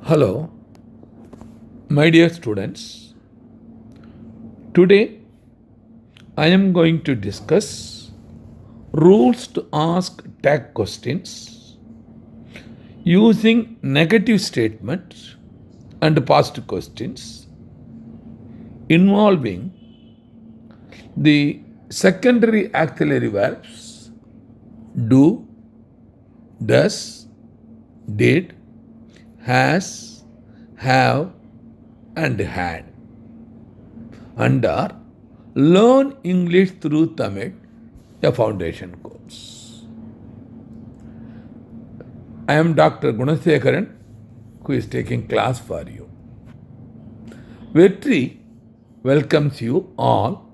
Hello, my dear students. Today I am going to discuss rules to ask tag questions using negative statements and past questions involving the secondary auxiliary verbs do, does, did, has, have, and had under Learn English Through Tamil, a foundation course. I am Dr. Gunasekharan, who is taking class for you. Vetri welcomes you all.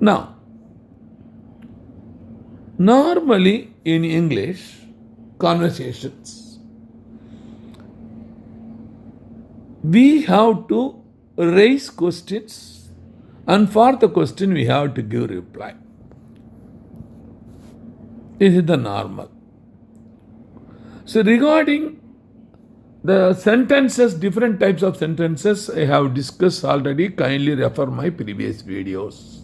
Now, normally in English conversations, we have to raise questions, and for the question we have to give reply. This is the normal. So regarding the sentences, different types of sentences I have discussed already. Kindly refer my previous videos.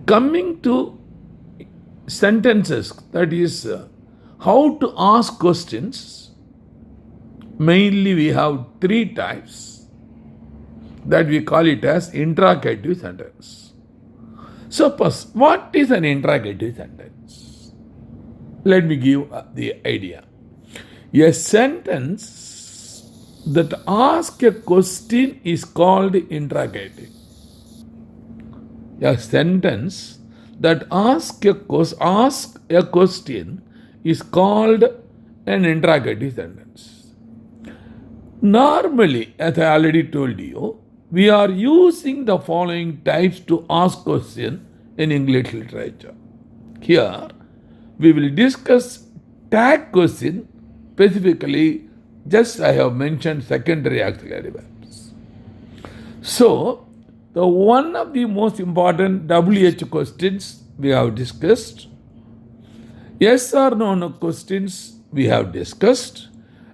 Coming to sentences, that is how to ask questions, mainly we have three types that we call it as interrogative sentence. So first, what is an interrogative sentence? Let me give the idea. A sentence that asks a question is called interrogative. A sentence that asks a question is called an interrogative sentence. Normally, as I already told you, we are using the following types to ask question in English literature. Here, we will discuss tag question, specifically just I have mentioned secondary auxiliary verbs. So, the one of the most important WH questions we have discussed, yes or no questions we have discussed,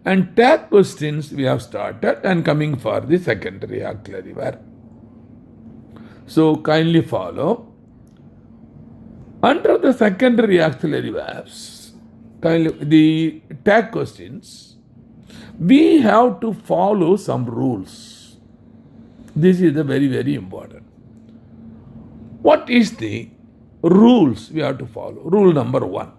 and tag questions we have started and coming for the secondary auxiliary verb. So kindly follow. Under the secondary auxiliary verbs, the tag questions, we have to follow some rules. This is the very, very important. What is the rules we have to follow? Rule number 1.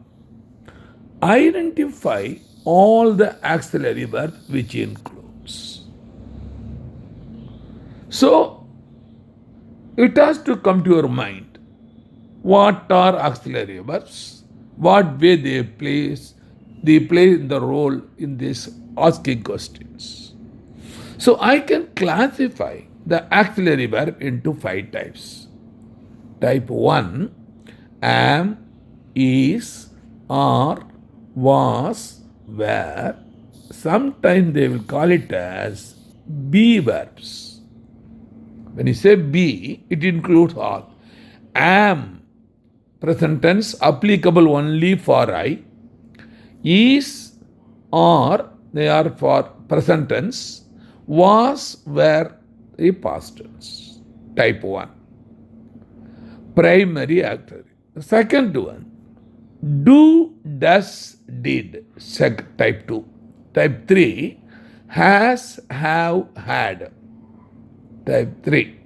Identify all the auxiliary verbs which includes. So, it has to come to your mind. What are auxiliary verbs? What way they play the role in this asking questions. So I can classify the auxiliary verb into 5 types. Type 1, am, is, are, was, were. Sometimes they will call it as be verbs. When you say be, it includes all. Am, present tense, applicable only for I. Is, are, they are for present tense. Was, were, a past tense. Type 1. Primary auxiliary. The second one, do, does, did. Type 2. Type 3, has, have, had. Type 3.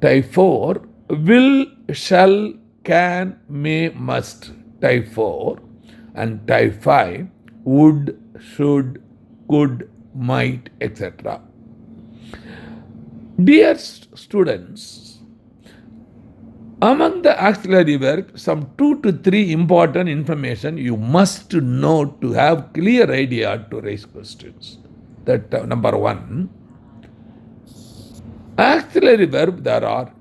Type 4, will, shall, can, may, must. Type 4. And type 5, would, should, could, might, etc. Dear students, among the auxiliary verbs, some 2 to 3 important information you must know to have clear idea to raise questions. That number 1, auxiliary verb there are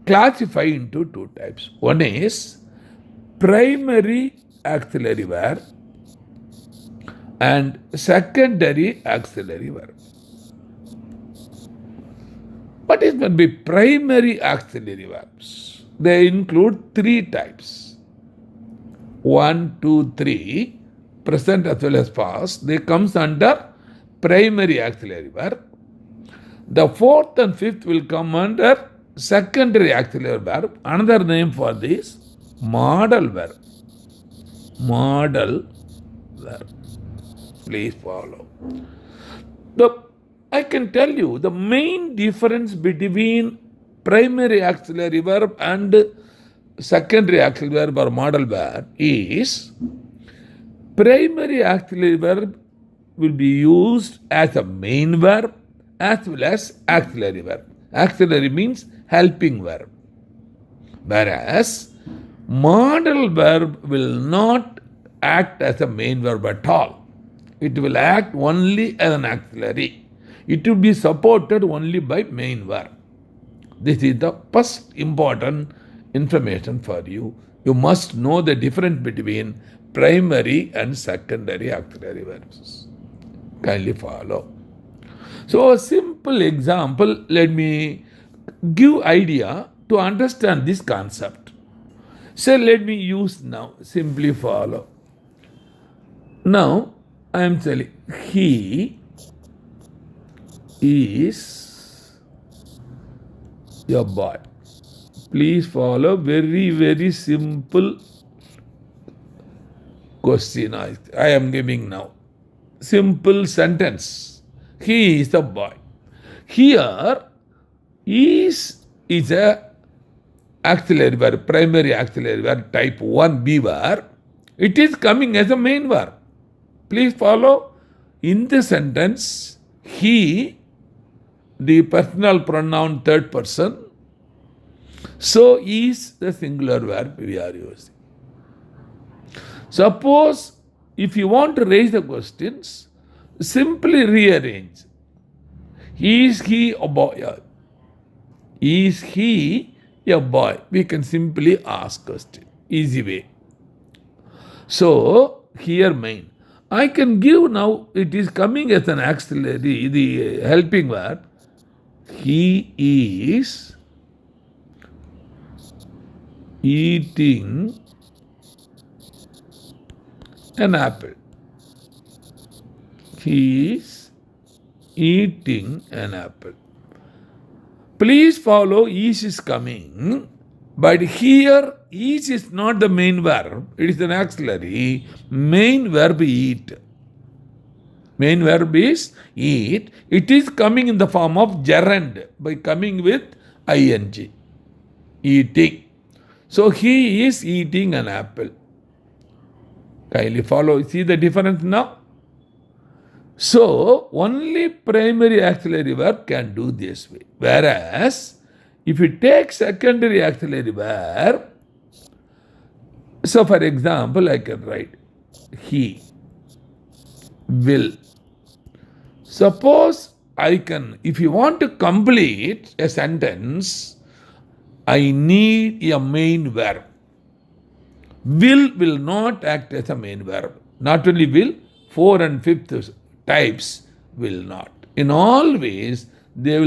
classified into 2 types. One is primary auxiliary verb and secondary auxiliary verb. What is meant by primary auxiliary verbs? They include 3 types. 1, 2, 3, present as well as past, they comes under primary auxiliary verb. The fourth and fifth will come under secondary auxiliary verb. Another name for this, modal verb. Modal verb. Please follow. I can tell you the main difference between primary auxiliary verb and secondary auxiliary verb or modal verb is primary auxiliary verb will be used as a main verb as well as auxiliary verb. Auxiliary means helping verb. Whereas modal verb will not act as a main verb at all. It will act only as an auxiliary. It will be supported only by main verb. This is the first important information for you. You must know the difference between primary and secondary auxiliary verbs. Kindly follow. So a simple example, let me give idea to understand this concept. So let me use now, simply follow. Now I am telling, he is a boy. Please follow, very, very simple question I am giving now. Simple sentence. He is a boy. Here, is a auxiliary verb, primary auxiliary verb, type 1B verb. It is coming as a main verb. Please follow. In the sentence, he, the personal pronoun third person, so is the singular verb we are using. Suppose if you want to raise the questions, simply rearrange. Is he a boy? Is he a boy? We can simply ask question. Easy way. So here main. I can give now, it is coming as an auxiliary, the helping verb. He is eating an apple. He is eating an apple. Please follow, is coming, but here is not the main verb, it is an auxiliary. Main verb eat. Main verb is eat. It is coming in the form of gerund by coming with ing. Eating. So he is eating an apple. Kindly follow. See the difference now? So only primary auxiliary verb can do this way. Whereas if you take secondary auxiliary verb, so for example, I can write he will. Suppose I can, if you want to complete a sentence, I need a main verb. Will not act as a main verb. Not only will, 4 and 5th types will not. In all ways, they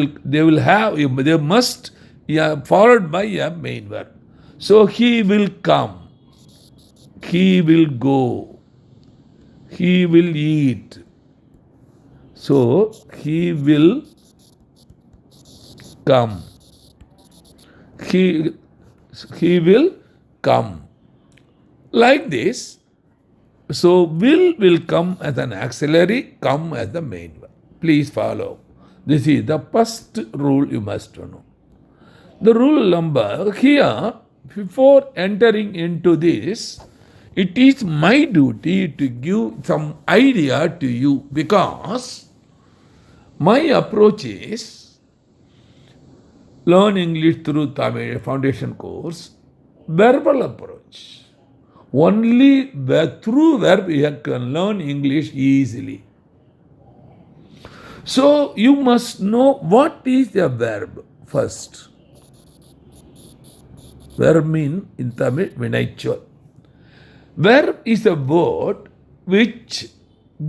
must followed by a main verb. So he will come, he will go, he will eat. So he will come. He will come. Like this, so will come as an auxiliary, come as the main verb. Please follow. This is the first rule you must know. The rule number here, before entering into this, it is my duty to give some idea to you because my approach is learn English through Tamil foundation course, verbal approach. Only through verb you can learn English easily. So you must know what is a verb first. Verb means in Tamil vinaichol. Verb is a word which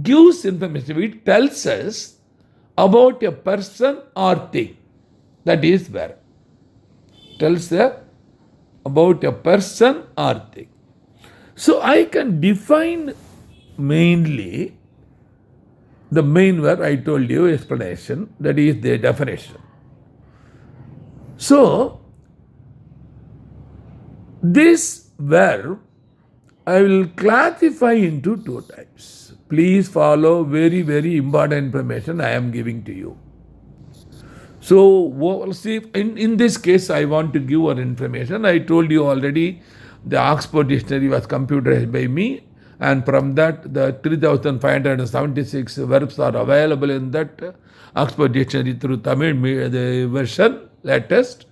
gives information, it tells us about a person or thing. That is verb. Tells about a person or thing. So I can define mainly the main verb. I told you explanation, that is the definition. So this verb I will classify into two types. Please follow very, very important information I am giving to you. So, see, in this case, I want to give one information. I told you already the Oxford Dictionary was computerized by me, and from that, the 3,576 verbs are available in that Oxford Dictionary through Tamil the version, latest.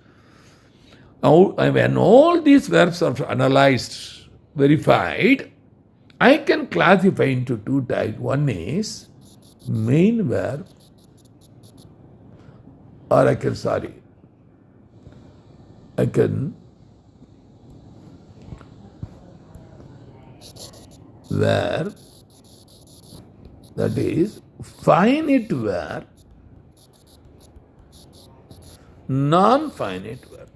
Now, when all these verbs are analyzed, verified, I can classify into two types. One is main verb, or I can verb, that is finite verb, non-finite verb,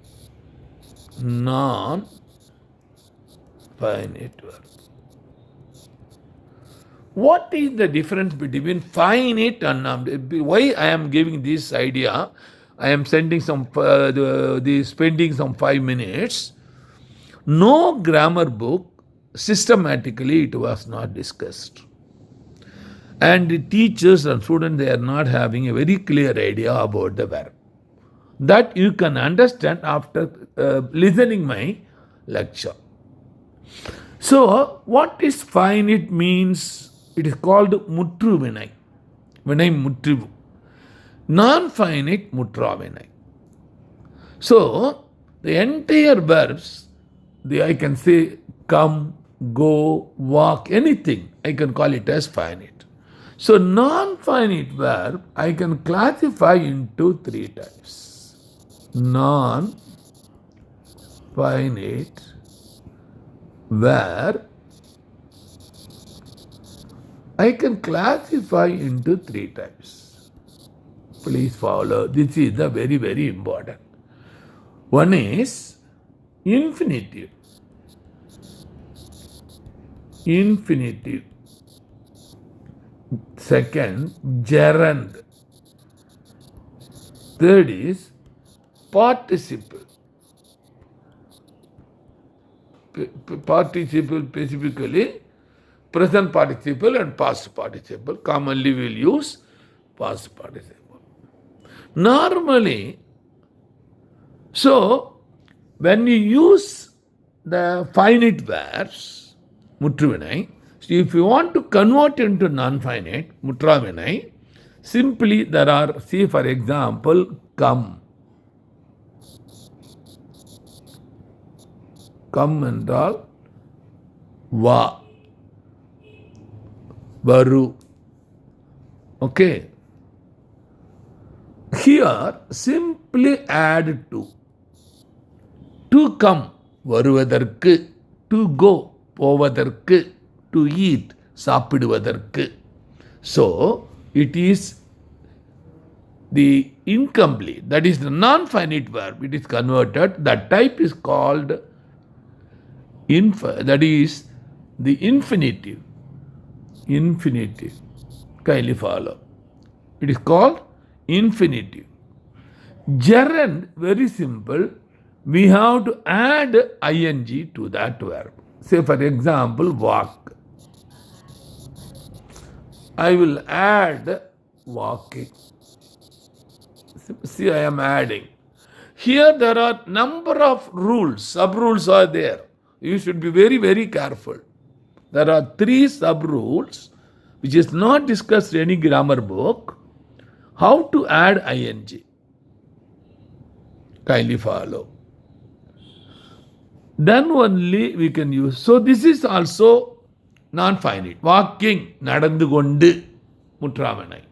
non-finite verb. What is the difference between finite and why I am giving this idea? I am sending spending some 5 minutes. No grammar book, systematically it was not discussed. And the teachers and students, they are not having a very clear idea about the verb. That you can understand after listening my lecture. So, what is finite means? It is called mutru vinai. Vinai mutru. Non-finite mutra vinai. So, the entire verbs, I can say come, go, walk, anything, I can call it as finite. So, non-finite verb, I can classify into three types. Non-finite verb, I can classify into three types. Please follow. This is the very, very important. One is infinitive. Infinitive. Second, gerund. Third is participle. Participle, specifically present participle and past participle. Commonly we will use past participle. Normally, so when you use the finite verbs, mutruvinai, so if you want to convert into non-finite, mutravinai, simply there are, see for example, come. Come என்றால் வா, varu. Okay. Here, simply add to. To come, வருவதற்கு. To go, போவதற்கு. To eat, சாப்பிடுவதற்கு. So, it is the incomplete, that is the non-finite verb. It is converted. That type is called that is the infinitive. Infinitive. Kindly follow. It is called infinitive. Gerund, very simple. We have to add ing to that verb. Say for example, walk. I will add walking. See, I am adding. Here there are number of rules, sub-rules are there. You should be very, very careful. There are 3 sub-rules which is not discussed in any grammar book. How to add ing? Kindly follow. Then only we can use. So this is also non-finite. Walking, nadandu kondu, mutravanai.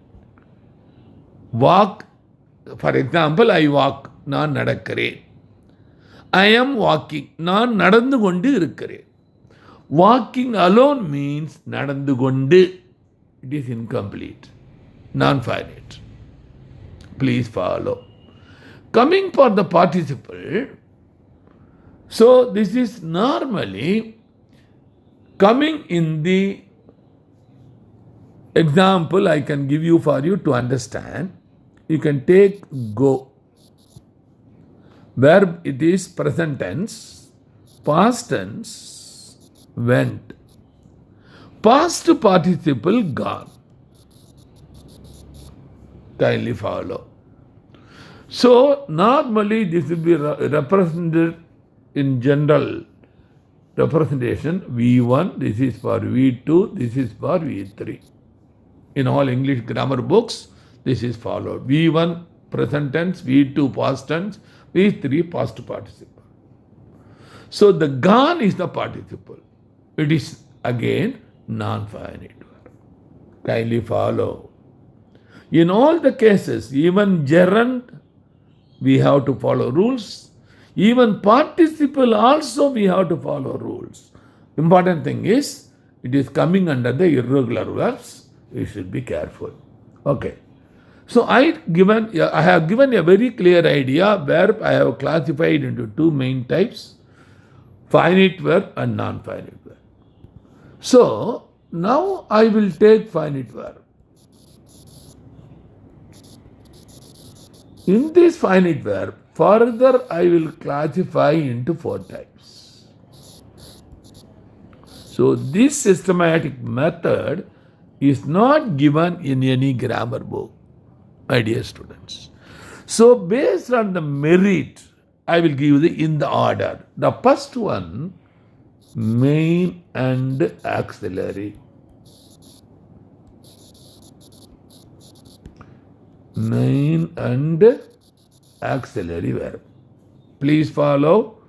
Walk, for example, I walk, நான் நடக்கிறேன். I am walking, நான் நடந்து கொண்டு இருக்கிறேன். Walking alone means நடந்து கொண்டு. It is incomplete, non-finite. Please follow. Coming for the participle, so this is normally coming in the example I can give you for you to understand, you can take go. Verb, it is present tense, past tense, went. Past participle, gone. Kindly follow. So, normally this will be represented in general representation. V1, this is for V2, this is for V3. In all English grammar books, this is followed. V1 present tense, V2 past tense, V3 past participle. So the gone is the participle. It is again non-finite verb. Kindly follow. In all the cases, even gerund, we have to follow rules. Even participle also we have to follow rules. Important thing is, it is coming under the irregular verbs. We should be careful. Okay. So I have given a very clear idea. Verb I have classified into two main types, finite verb and non-finite verb. So now I will take finite verb. In this finite verb, further I will classify into four types. So this systematic method is not given in any grammar book, my dear students. So based on the merit, I will give you in the order. The first one, main and auxiliary. Main and auxiliary verb. Please follow.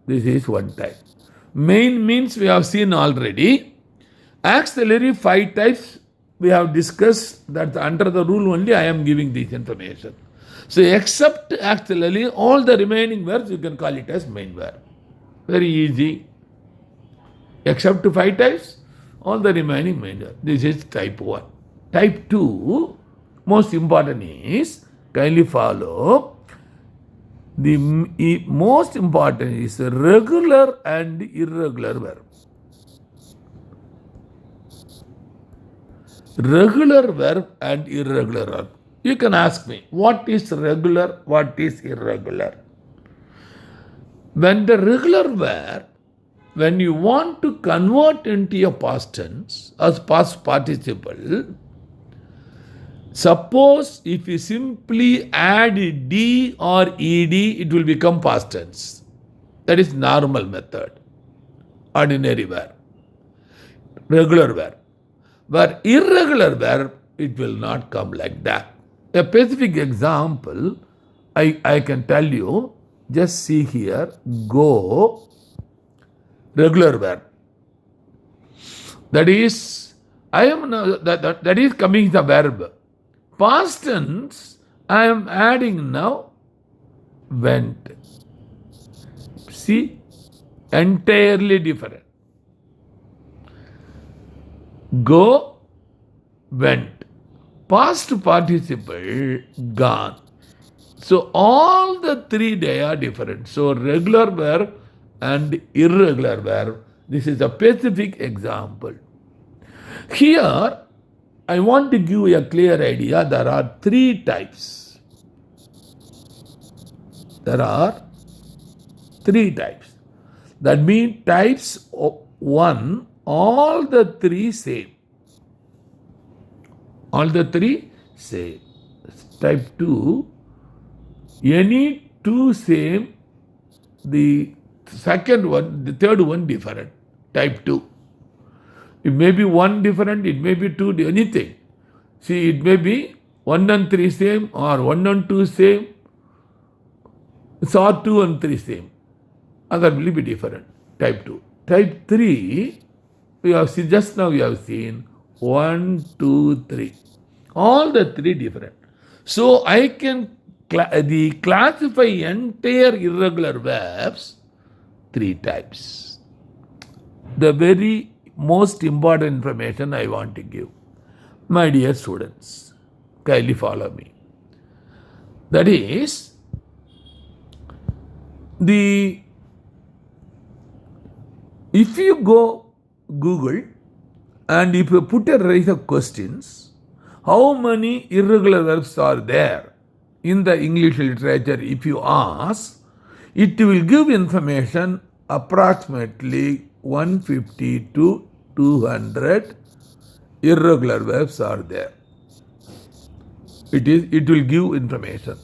This is one type. Main means we have seen already. Auxiliary, 5 types we have discussed. That under the rule only I am giving this information. So except auxiliary, all the remaining verbs you can call it as main verb. Very easy. Except 5 types, all the remaining main verb. This is type 1. Type 2, most important is, kindly follow. The most important is regular and irregular verb. Regular verb and irregular verb. You can ask me, what is regular, what is irregular? When the regular verb, when you want to convert into a past tense as past participle, suppose if you simply add D or ED, it will become past tense. That is normal method, ordinary verb, regular verb. But irregular verb, it will not come like that. A specific example, I can tell you, just see here, go, regular verb. That is, that is coming the verb. Past tense, I am adding now went. See, entirely different. Go, went. Past participle, gone. So all the 3 they are different. So regular verb and irregular verb. This is a specific example. Here, I want to give you a clear idea. There are 3 types. There are 3 types. That means types 1, all the 3 same. All the 3 same. Type 2, any 2 same, the second one, the third one different. Type 2. It may be 1 different, it may be 2, anything. See, it may be 1 and 3 same or 1 and 2 same. It's or 2 and 3 same. Other will be different. Type 2. Type 3, we have seen, just now we have seen 1, 2, 3. All the 3 different. So I can classify entire irregular verbs 3 types. The very most important information I want to give. My dear students, kindly follow me. That is, if you Google, and if you put a raise of questions, how many irregular verbs are there in the English literature? If you ask, it will give information approximately 150 to 200 irregular verbs are there. It will give information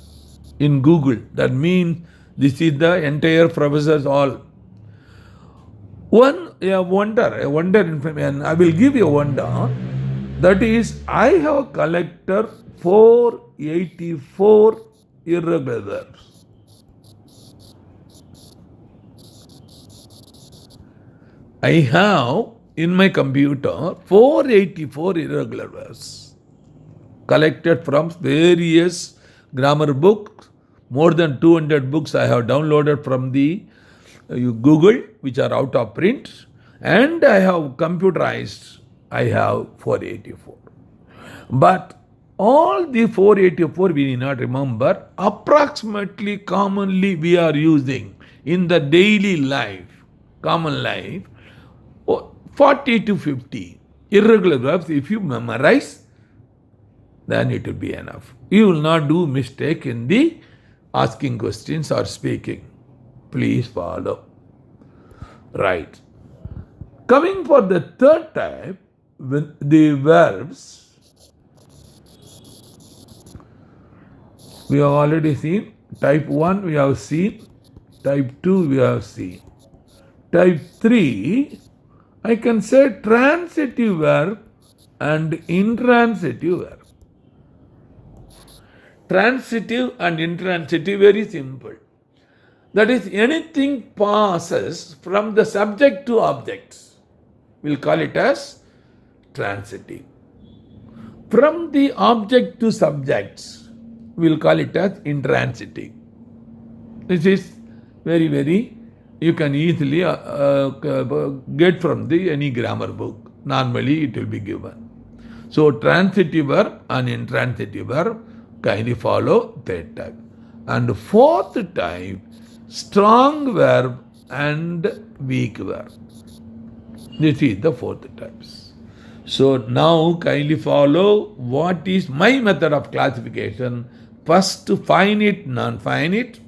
in Google. That means this is the entire professors all. A wonder information. I will give you a wonder. That is, I have collected 484 irregular verbs. I have in my computer 484 irregular verbs collected from various grammar books. More than 200 books I have downloaded from the Google, which are out of print, and I have computerized. I have 484. But all the 484 we need not remember. Approximately, commonly we are using in the daily life, common life, 40 to 50 irregular verbs. If you memorize, then it will be enough. You will not do mistake in the asking questions or speaking. Please follow. Right. Coming for the third type, with the verbs, we have already seen. Type 1 we have seen. Type 2 we have seen. Type 3, I can say transitive verb and intransitive verb. Transitive and intransitive, very simple. That is, anything passes from the subject to object. We'll call it as transitive. From the object to subjects, we'll call it as intransitive. This is very, you can easily get from any grammar book. Normally it will be given. So transitive verb and intransitive verb kindly follow third type. And fourth type, strong verb and weak verb. This is the fourth types. So now kindly follow what is my method of classification. First, finite, non-finite.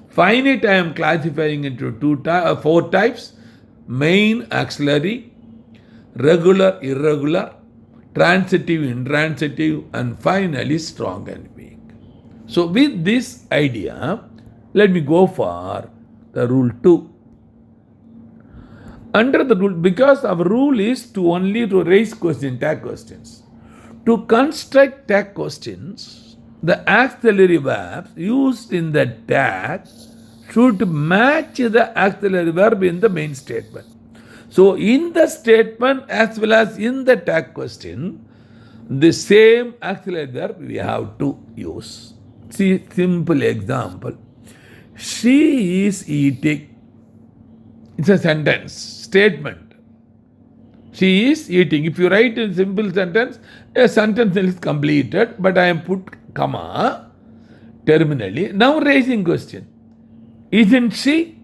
Finite I am classifying into four types: main, auxiliary, regular, irregular, transitive, intransitive, and finally strong and weak. So with this idea, let me go for the rule 2. Under the rule, because our rule is to raise questions, tag questions. To construct tag questions, the auxiliary verbs used in the tag should match the auxiliary verb in the main statement. So in the statement as well as in the tag question, the same auxiliary verb we have to use. See, simple example. She is eating. It's a sentence, statement. She is eating. If you write in simple sentence, a sentence is completed, but I am put comma terminally. Now raising question. Isn't she?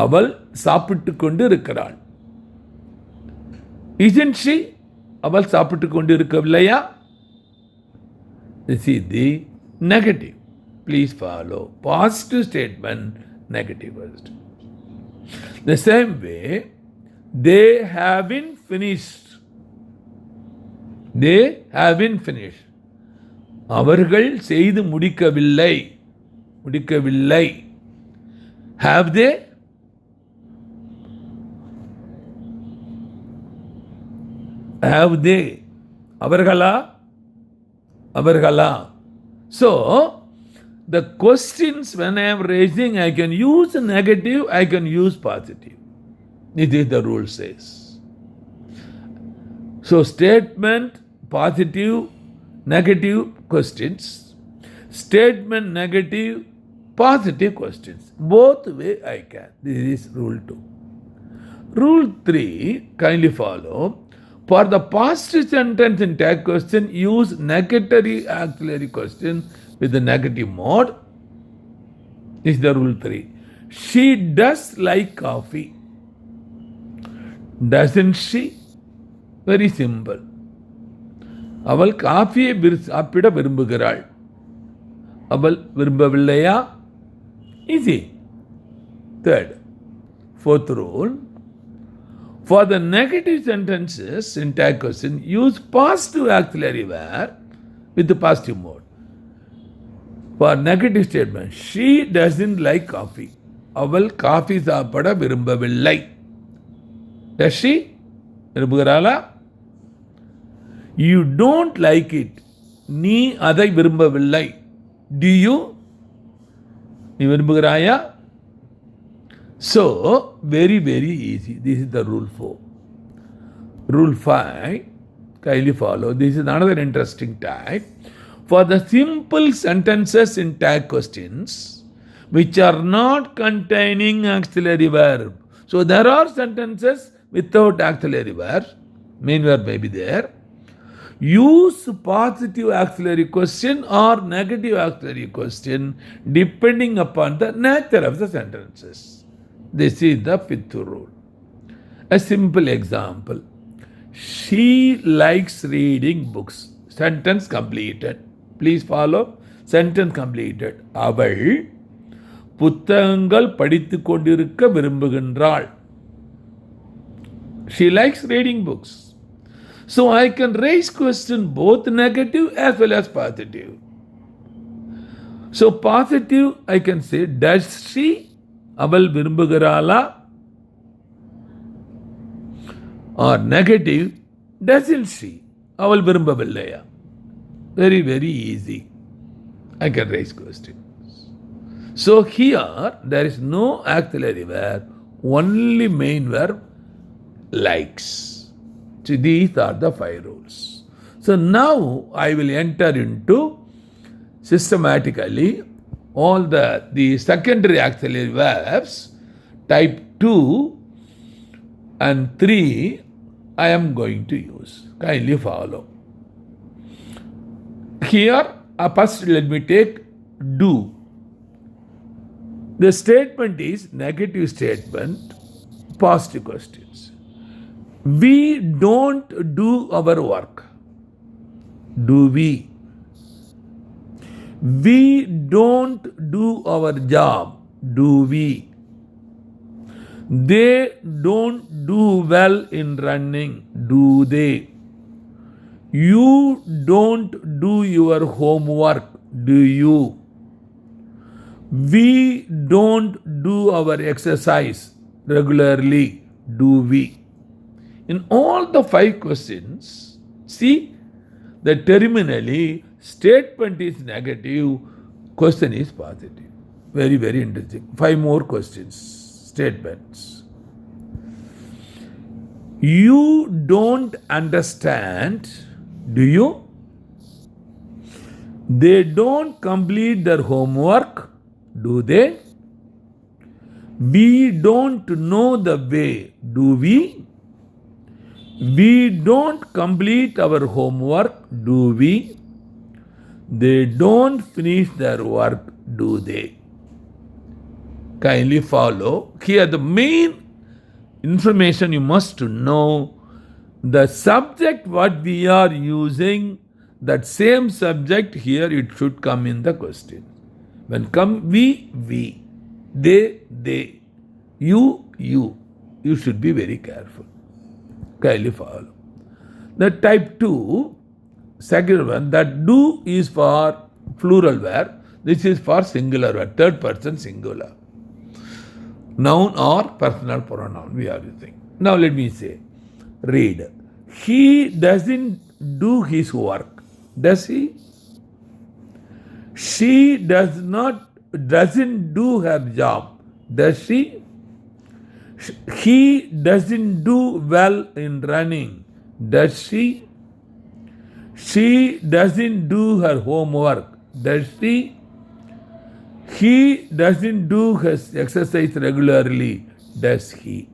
அவள் சாப்பிட்டு கொண்டு இருக்கிறாள். Isn't she? அவள் சாப்பிட்டு கொண்டு இருக்கவில்லையா? This is the negative. Please follow. Positive statement, negative first. The same way, they haven't finished. They haven't finished. அவர்கள் செய்து முடிக்கவில்லை. முடிக்கவில்லை. Have they? Have they? அவர்களா? அவர்களா? So, the questions when I am raising, I can use negative, I can use positive. It is the rule says. So, statement, positive, negative questions. Statement, negative, positive questions. Both way I can. This is rule 2. Rule 3, kindly follow. For the past sentence in tag question, use negatory auxiliary question with the negative mode. This is the rule 3. She does like coffee. Doesn't she? Very simple. அவள் காஃபியை சாப்பிட விரும்புகிறாள். அவள் விரும்பவில்லையா? Easy. Third. Fourth rule. For the negative sentences in tag question, use positive auxiliary verb with the positive mode. For negative statement, she doesn't like coffee. அவள் coffee சாப்பிட விரும்பவில்லை. Does she? விரும்புகிறாளா? You don't like it. நீ அதை விரும்பவில்லை. Do you? நீ விரும்புகிறாயா? So, very, very easy. This is the rule 4. Rule 5, kindly follow. This is another interesting type. For the simple sentences in tag questions, which are not containing auxiliary verb. So, there are sentences without auxiliary verb. Main verb may be there. Use positive auxiliary question or negative auxiliary question depending upon the nature of the sentences. This is the fifth rule. A simple example. She likes reading books. Sentence completed. Please follow. Sentence completed. அவள் புத்தகங்கள் படித்துக் கொண்டிருக்க விரும்புகின்றாள். She likes reading books. So I can raise question both negative as well as positive. So positive I can say, does she? அவள் விரும்புகிறாளா? Or negative, doesn't she? அவள் விரும்பவில்லையா? Very, very easy. I can raise questions. So here there is no auxiliary verb, only main verb likes. So these are the 5 rules. So now I will enter into systematically all the secondary auxiliary verbs, type 2 and 3 I am going to use. Kindly follow. Here, first let me take do. The statement is negative statement, positive questions. We don't do our work. Do we? We don't do our job. Do we? They don't do well in running. Do they? You don't do your homework. Do you? We don't do our exercise regularly. Do we? In all the 5 questions, see, the terminally statement is negative, question is positive. Very, very interesting. 5 more questions, statements. You don't understand, do you? They don't complete their homework, do they? We don't know the way, do we? We don't complete our homework, do we? They don't finish their work, do they? Kindly follow. Here the main information you must know, the subject what we are using, that same subject here it should come in the question. When come we, they, you should be very careful. Kindly follow. The type 2, second one, that do is for plural verb. This is for singular verb, third person singular. Noun or personal pronoun we are using. Now let me say, read. He doesn't do his work. Does he? She doesn't do her job. Does she? He doesn't do well in running. Does she? She doesn't do her homework. Does she? He doesn't do his exercise regularly. Does he?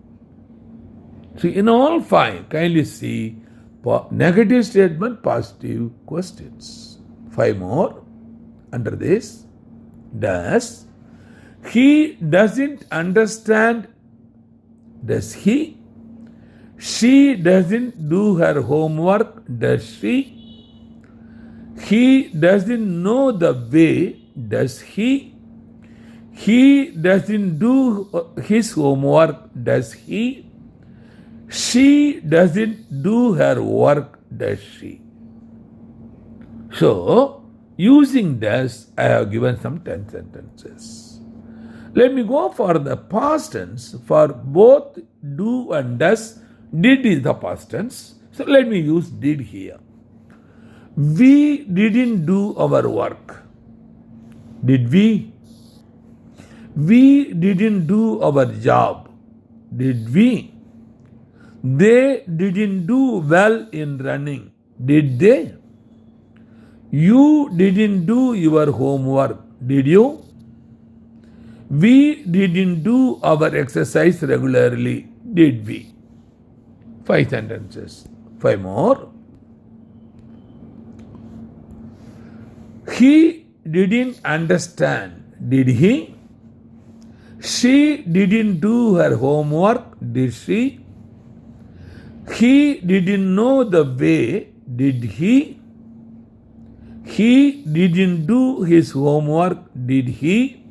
So in all 5, kindly see negative statement, positive questions. 5 more under this. Does. He doesn't understand. Does he? She doesn't do her homework, does she? He doesn't know the way, does he? He doesn't do his homework, does he? She doesn't do her work, does she? So, using does, I have given some 10 sentences. Let me go for the past tense. For both do and does, did is the past tense. So, let me use did here. We didn't do our work. Did we? We didn't do our job. Did we? They didn't do well in running. Did they? You didn't do your homework. Did you? We didn't do our exercise regularly. Did we? 5 sentences. 5 more. He didn't understand. Did he? She didn't do her homework. Did she? He didn't know the way. Did he? He didn't do his homework. Did he?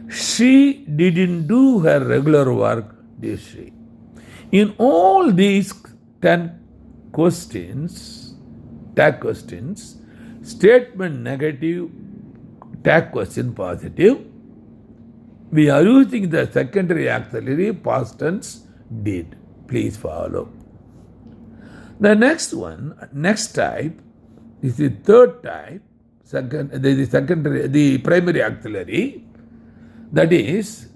She didn't do her regular work. Did she? In all these 10 questions, tag questions, statement negative, tag question positive, we are using the secondary auxiliary past tense did. Please follow. The next one, next type, is the third type, the primary auxiliary. That is,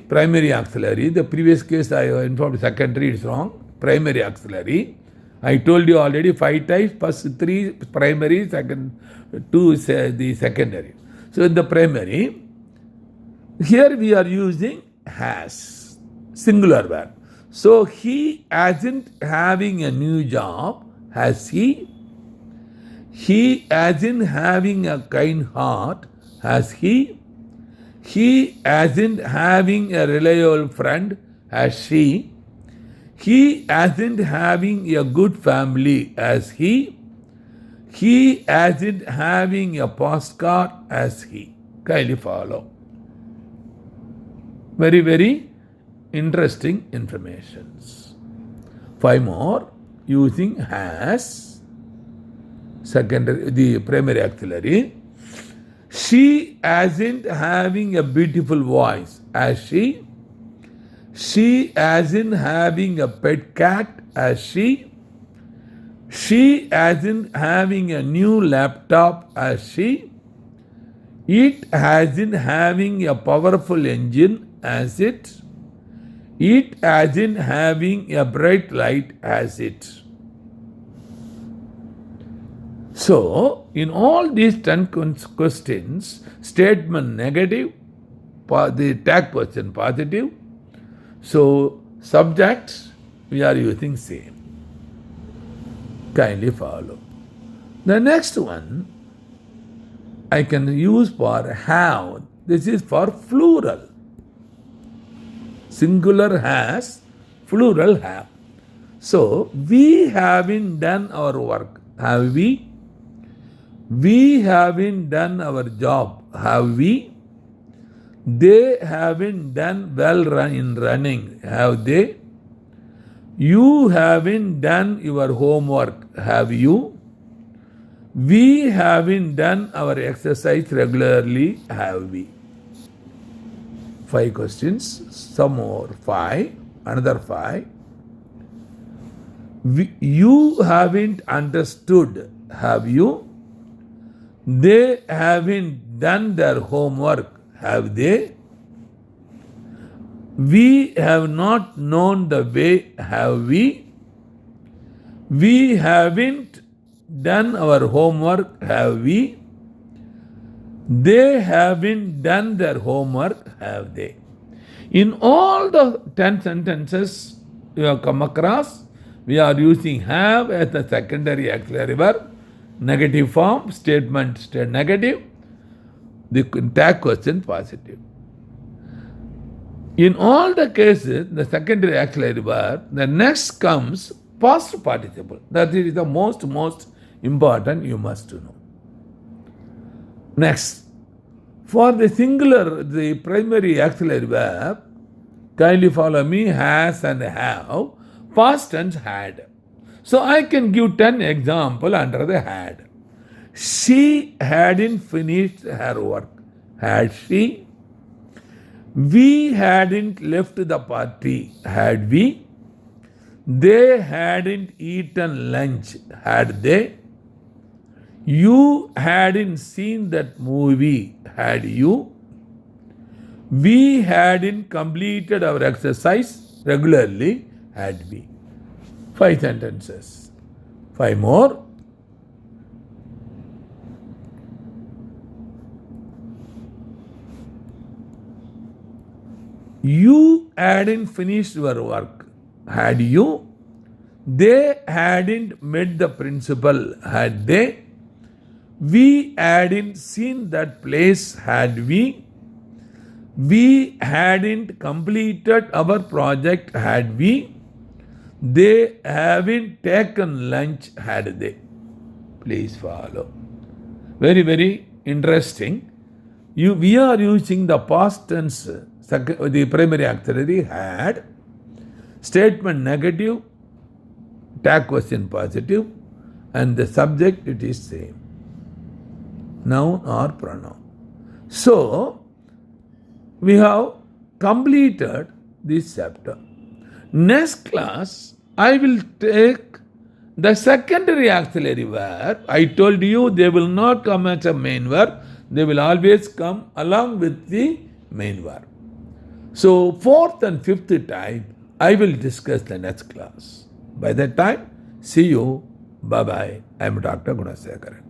primary auxiliary. The previous case I informed secondary, it's wrong. Primary auxiliary. I told you already 5 types, first 3 primary, second 2 is the secondary. So in the primary, here we are using has, singular verb. So he hasn't having a new job, has he? He hasn't having a kind heart, has he? He hasn't having a reliable friend, has she? He hasn't having a good family, has he? He hasn't having a postcard, has he? Kindly follow. Very, very interesting informations. 5 more using has, secondary, the primary auxiliary. She hasn't having a beautiful voice, has she? She hasn't having a pet cat, has she? She hasn't having a new laptop, has she? It hasn't having a powerful engine, has it? It hasn't having a bright light, has it? So, in all these 10 questions, statement negative, the tag question positive. So, subject, we are using same. Kindly follow. The next one, I can use for have. This is for plural. Singular has, plural have. So, we haven't done our work. Have we? We haven't done our job. Have we? They haven't done well in running. Have they? You haven't done your homework. Have you? We haven't done our exercise regularly. Have we? 5 questions. Some more. 5. Another 5. You haven't understood. Have you? They haven't done their homework. Have they? We have not known the way. Have we? We haven't done our homework. Have we? They haven't done their homework. Have they? In all the 10 sentences you have come across, we are using have as the secondary auxiliary verb, negative form, statement negative, the tag question positive. In all the cases, the secondary auxiliary verb, the next comes past participle. That is the most important you must know. Next, for the singular, the primary auxiliary verb, kindly follow me, has and have, past tense had. So I can give 10 examples under the had. She hadn't finished her work. Had she? We hadn't left the party. Had we? They hadn't eaten lunch. Had they? You hadn't seen that movie. Had you? We hadn't completed our exercise regularly. Had we? 5 sentences. 5 more. You hadn't finished your work. Had you? They hadn't met the principal. Had they? We hadn't seen that place. Had we? We hadn't completed our project. Had we? They haven't taken lunch. Had they? Please follow. Very interesting. We are using the past tense, the primary auxiliary had, statement negative, tag question positive, and the subject it is same, noun or pronoun. So we have completed this chapter. Next class I will take the secondary auxiliary verb. I told you they will not come as a main verb, they will always come along with the main verb. So 4th and 5th time I will discuss the next class. By that time, see you. Bye bye. I am Dr. Gunasekaran.